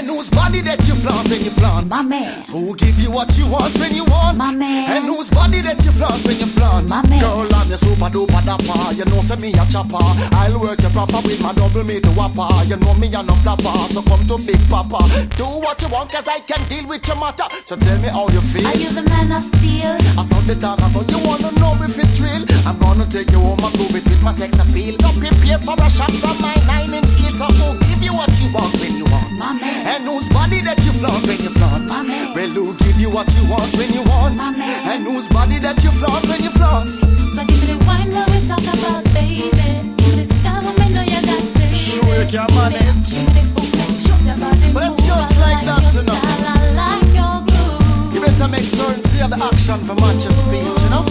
And whose body that you flaunt when you flaunt? My man. Who give you what you want when you want? My man. And whose body that you flaunt when you flaunt? My man. Girl, I'm your super duper dapper. You know, say me a chopper. I'll work you proper with my double me to whopper. You know me a no flapper, so come to Big Papa. Do what you want, cause I can deal with your matter. So tell me how you feel. Are you the man of steel? I saw the time about you wanna know if it's real. I'm gonna take you home and prove it with my sex appeal. Don't prepare for a shot from my 9-inch heel. So who give you what you want when you want? My man. And whose body that you flaunt when you flaunt? My man. Well, who give you what you want when you want? My man. And whose body that you flaunt when you flaunt? So give me the wine that we talk about, baby. Give me the style when me know you got baby. Sure you can manage. Give me the boom, your body But move. just like that, your you know. style, I like your groove. You better make certain you have the action for match your speech, you know?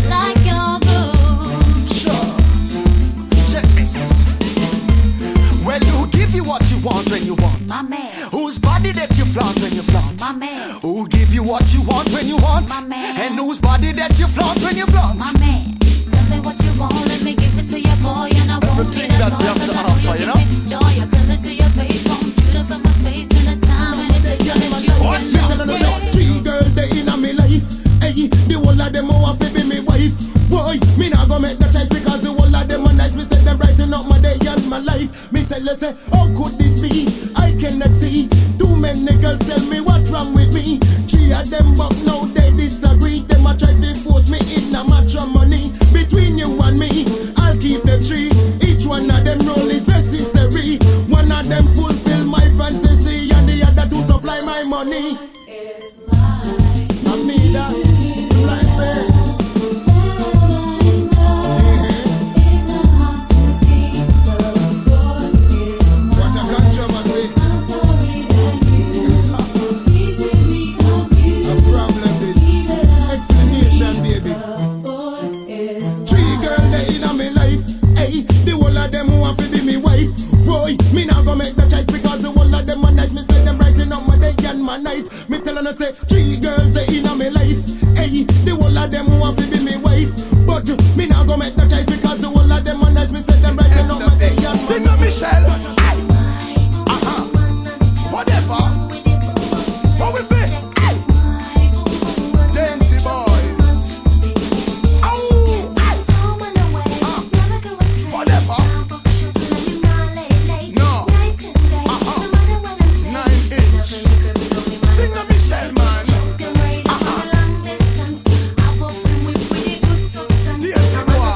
Like your groove. Sure. Check this. Well, who give you what you want when you want? My man. Whose body that you flaunt when you flaunt? My man. Who give you what you want when you want? My man. And whose body that you flaunt when you flaunt? My man. Tell me what you want, let me give it to your boy. And I won't Everything be that you have to offer, you know? joy, I tell it to your face. From beautiful my space and the time and it's just you. What's it? 3 girls they in a me life. Hey, the whole of them want to be me wife. Boy, me not gonna make the choice because the whole of them are nice. Me say them brighten up my day and my life. Me say, let's say, how could this be? I cannot see. Too many girls tell me what's wrong with me. 3 of them but now they disagree. Them a try to force me in a matrimony. Between you and me, I'll keep the 3. Each one of them role is necessary. One of them fulfill my fantasy and the other to supply my money. I mean that, it's like me. What a controversy. A problem is explanation, baby. 3 girls they in a me life. Hey, the whole of them want to be me wife. Boy, me not gonna make the choice because the whole of them are nice. Me say them brighten up my day and my night. Me tell her say 3 girls they in a me life. Hey, the whole of them want to be me wife. But me not gonna make the choice because the whole of them are nice. Me say them brighten up my day and my night. Sing to Michelle. Whatever. What we say? Dancey boy. Whatever. No. 9-inch. Sing to Michelle, man. Dancey boy.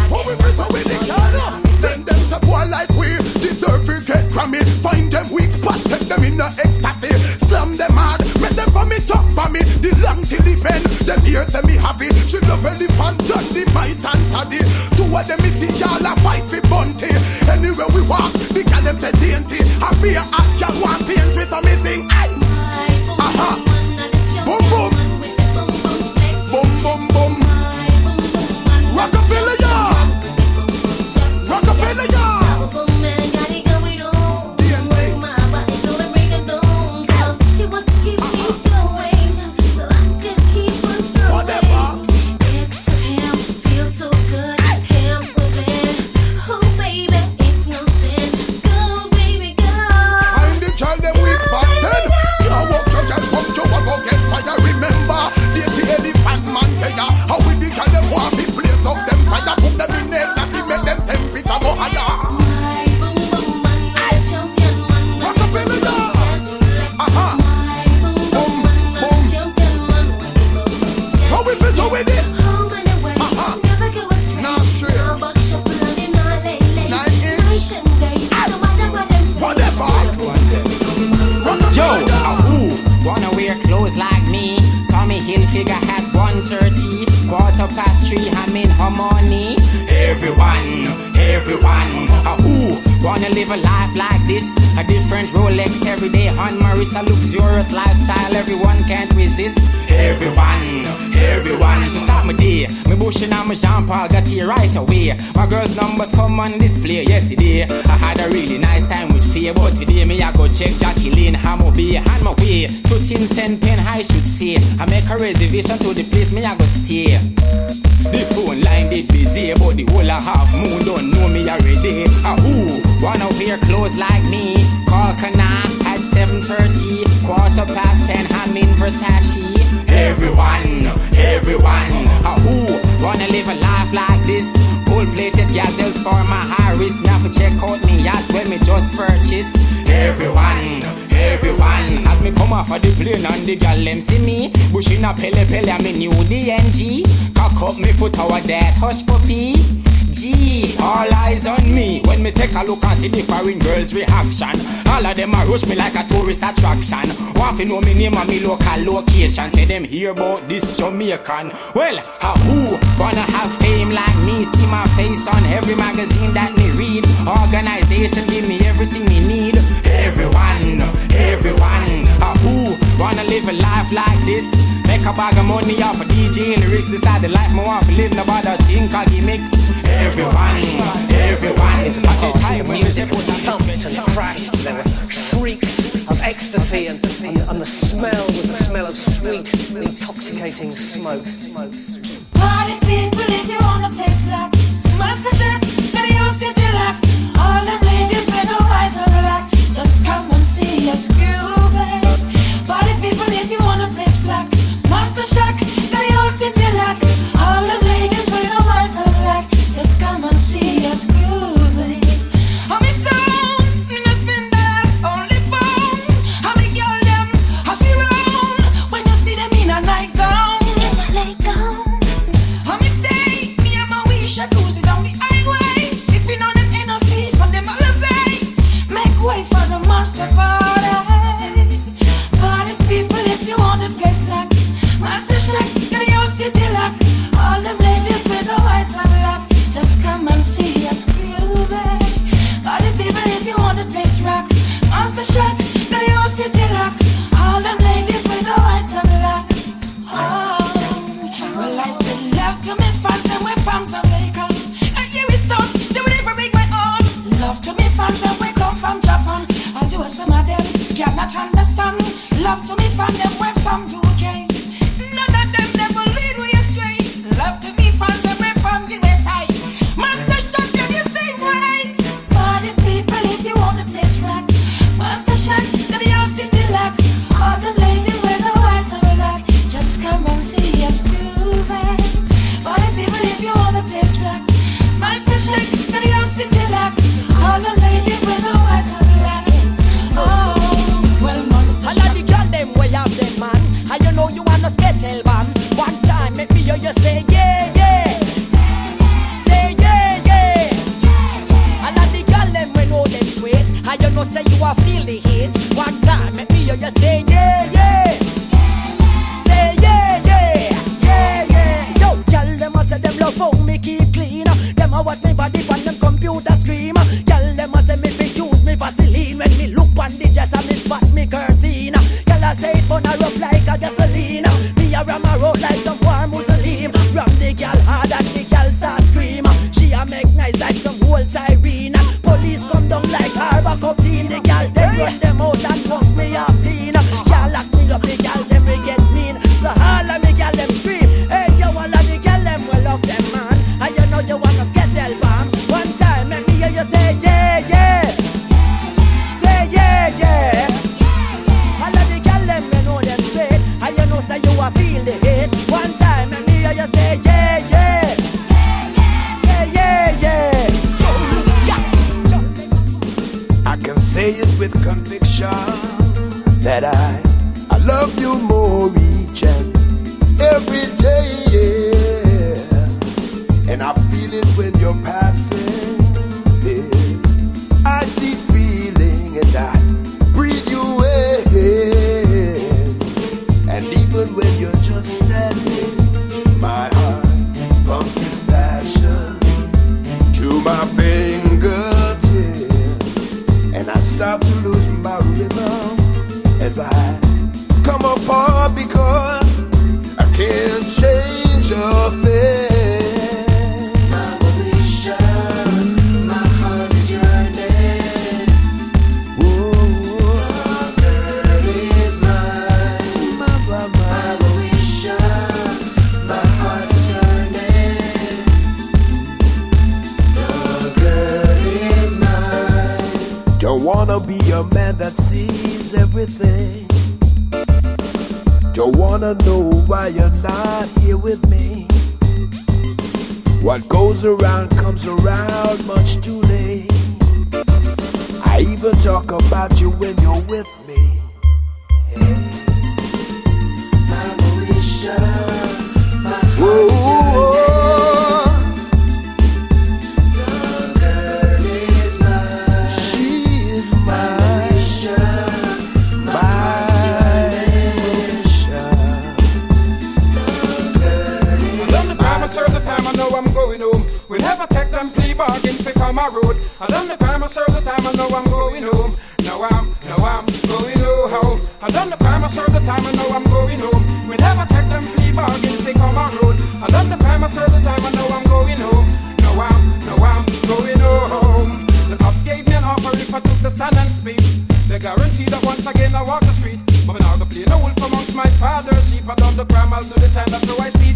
What we fit with the corner? Then them the boy like we deserve to get Grammy. Find them weak spot, take them in a ecstasy. Slam them hard, make them from it up for me. The long till the end, them here say me happy. She love elephant and the might and toddy. 2 of them is see y'all a fight for bunty. Anywhere we walk, the girl them say dainty. I be a hot girl want paint with some thing. Aha, boom boom, boom boom boom. Rockefeller yard, Rockefeller yard. Live a life like this, a different Rolex every day on my wrist, a luxurious lifestyle everyone can't resist. Everyone, to start my day, me bushing on my Jean-Paul got here right away. My girls' numbers come on display, yes it did. I had a really nice time with Faye, but today me I go check Jacqueline, Hammo Bay, on my way to Tin Cent Pen, I should say. I make a reservation to the place me I go stay. The phone line did busy, but the whole of half moon don't know me already. wanna wear clothes like me. Call Kana at 7:30, 10:15, I'm in Versace. Everyone, who wanna live a life like this? Gold-plated gazelles for my Harris. Now to check out me yacht when me just purchase. Everyone, as me come off of the plane and the gal them see me. Bushing a pele and me new DNG. Cock up me foot over that hush puppy. G, all eyes on me when me take a look and see the foreign girls' reaction. All of them a rush me like a tourist attraction. Want to know me name and me local location. Say them hear about this Jamaican. Well, who wanna have fame like me? See my face on every magazine that me read. Organization give me everything me need. Everyone, who wanna live a life like this? Make a bag of money off a DJ and lyrics. Decide the life me want to live, no bother think or gimmicks. Everyone, into the heart of the music thumped and crashed. There were shrieks of ecstasy and the smell was the smell of sweet, intoxicating smoke. Party people, if you wanna play slack, master check, then you sit till like all the ladies with the whites on the black. Just come and see us grooving. Party people, if you wanna play slack, master check, then you sit till like all the ladies with the whites on the black. Just come and see us grooving. I'm in sound, in the spin dance, only phone. I'm a girl them, I feel round when you see them in a nightgown. I'm in stay, me and my moesha cruising down the highway, sipping on an NOC from the Malazay. Make way for the monster party. Party people, if you want the place black, master shack, can you sit lock? All them ladies with the whites and black. Just come and see us grooving. Party people, if you want the place rock, master shack, can you sit lock? All them ladies with the whites and black. Oh, well I said love to me fans and we're from Jamaica. And here we start, they will never break my heart. Love to me fans and we come from Japan. I do some of them cannot understand. Love to me fans and we're from UK. None of them never lead we astray. Love to me fans and we're from USA. Master Shot them the same way. Party people, if you want the place rock, Master Shot, then you city lock. All the ladies with the whites and black. Just come and see us grooving. Party people, if you want the place rock, Master Shot, then you city lock. All the ladies with the whites and black. Oh, well, I like the girl them way up them man. And you know you wanna skettle man. One time make me hear you say yeah, yeah. Say yeah, yeah. I like the girl them when know them sweet. And you know say you a feel the heat. One time make me hear you say yeah, yeah. Say yeah, yeah. Yeah, yeah. Yo, girl them a say them love how me keep clean. Them a watch me body on them computer screen. Girl them a say me fi use me Vaseline. When me look on the dress and me spot me cursing. Girl I say it burn her up like a gasoline. Me a ram her out like some warm Muslim. Ram the girl hard and the girl start scream. She a make nice like some whole siren. Police come down like Harbour Cup team. The girl them run them out and fuck me off scene. Girl lock me up, the girl them we get mean. So all of me girl them scream. Hey yo, all of the girl them will love them man. And you know you wanna get hell bomb. One time make me hear you say yeah, yeah. Say yeah, yeah. All of the girl them we know them straight. Don't wanna be a man that sees everything. Don't wanna know why you're not here with me. What goes around comes around much too late. I even talk about you when you're with me. Hey. My moesha, my heart's your name. My road. I done the crime, I serve the time, I know I'm going home. Now I'm going home. I done the crime, I serve the time, I know I'm going home. We never take them plea bargains, they come my road. I done the crime, I serve the time, I know I'm going home. Now I'm going home. The cops gave me an offer if I took the stand and speak. They guaranteed that once again I walk the street. But now the play no wolf amongst my father's sheep. I done the crime, I'll do the time, that's how I see.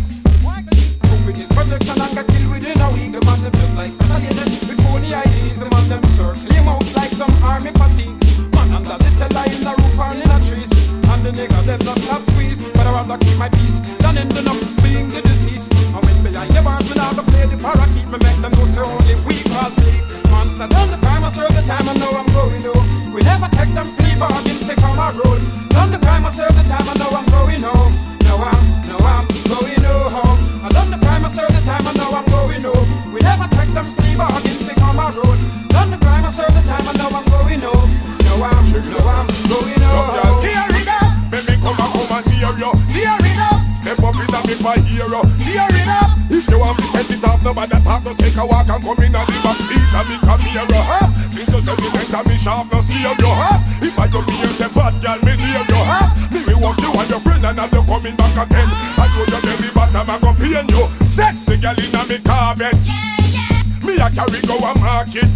With his protection and got killed within a week. The man them just like fascinated with phony ideas. The man them circling out like some army fatigues. Man under the cellar in the roof and in the trees. And the nigga them not have squeeze. But I'd rather keep my peace than ending up being the deceased. And when behind the bars when I play the parakeet, me make them know so only we call sleep. Monster done the crime, I serve the time, I know I'm going home. We never take them plea bargains, take on my road. Done the crime, I serve the time, I know I'm going home. Now I'm going home. I done the crime, I serve the time, I know I'm going home. We never take them plea bargains, they come my road. Done the crime, I serve the time, I know I'm going home. Now I'm going home. Tear it up, make me come and hear you. Tear it up, step up in a big my hero. Tear it up, if you want to set it off, nobody talk, just take a walk and come in and the back seat and me come here, huh? Since you said it enter me sharp, no scare you, huh? If I don't be you, say bad girl, me hear you, huh? Me walk you and your friend and I'm coming back again. I told you baby, but I'm a go pain you. Sexy girl in a me carpet. Me a carry go a market.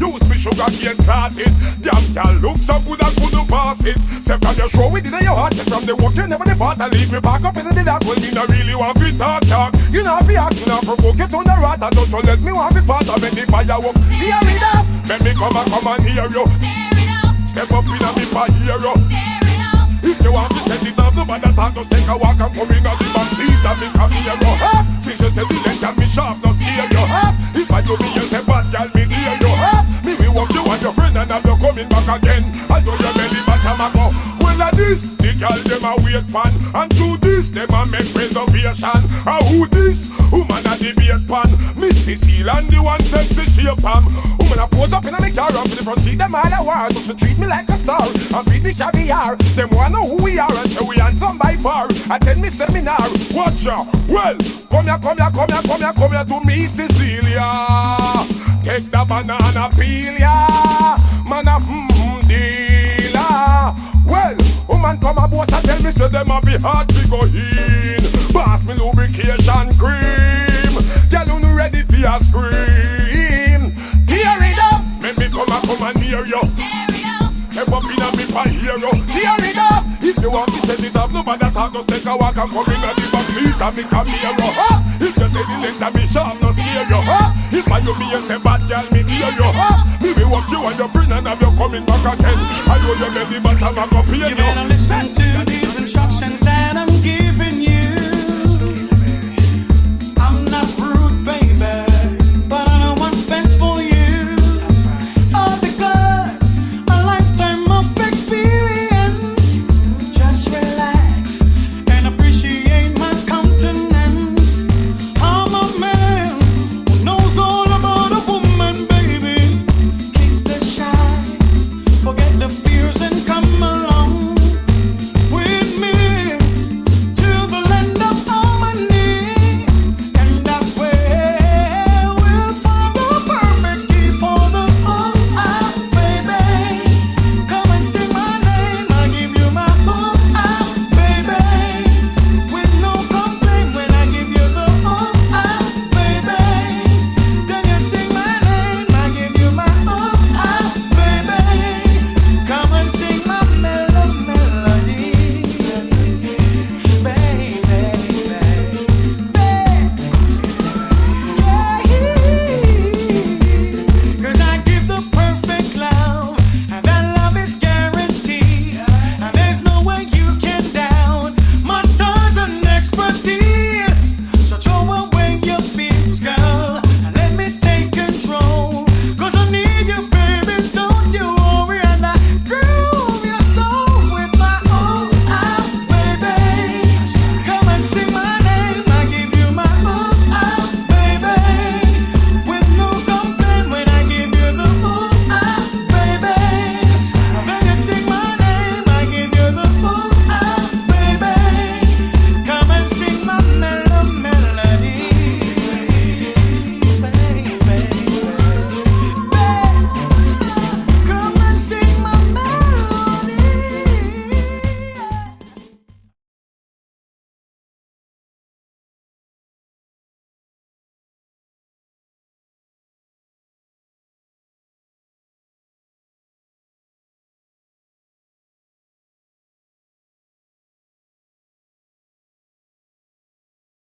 Use me sugar cane classes. Damn girl look so good I couldn't pass it. Say from your show we did in your heart. From the work you never depart. And leave me back up in the dark. Well me not really want to talk. You know be acting and provoke it on the rat. And don't you let me want to part of any firework. Hear it up. Let me come and hear you. Step up in a me for hero. If you want to set it up, nobody talk, just take a walk and come in on the back seat and me come here, huh? Since you said the length and me sharp, no scare you, huh? If I do me, you say bad girl, me hear you, huh? Me will walk you and your friend and have you coming back again. I know your belly bottom a go. Well at this, the girl them a wait pan. And to this, them a make reservation. And who this? Woman a debate pan. Miss Cecile and the one sexy shape pan. Woman a pose up in a me car up in the front seat. Them all a war, just to treat me like a star. And feed me caviar. Them wanna know who we are and say we handsome by far. Attend me seminar, watch ya. Well, come here to me, Cecilia. Take the banana peel ya. Man a dealer. Well, woman come aboard and tell me say them a be hard to go in. Pass me lubrication cream. Girl you no ready for a scream. Tear it up. Make me come and hear you. Step up in a me for hero. Tear it up. If you want to set it up, nobody talk, just take a walk and come in at the back seat and me come here, huh? If you say the length and me sharp, no scare you, huh? If I do me, you say bad girl, me hear you, huh? Me will walk you and your friend and have you coming back again. I know you ready, but I'm a go pay you.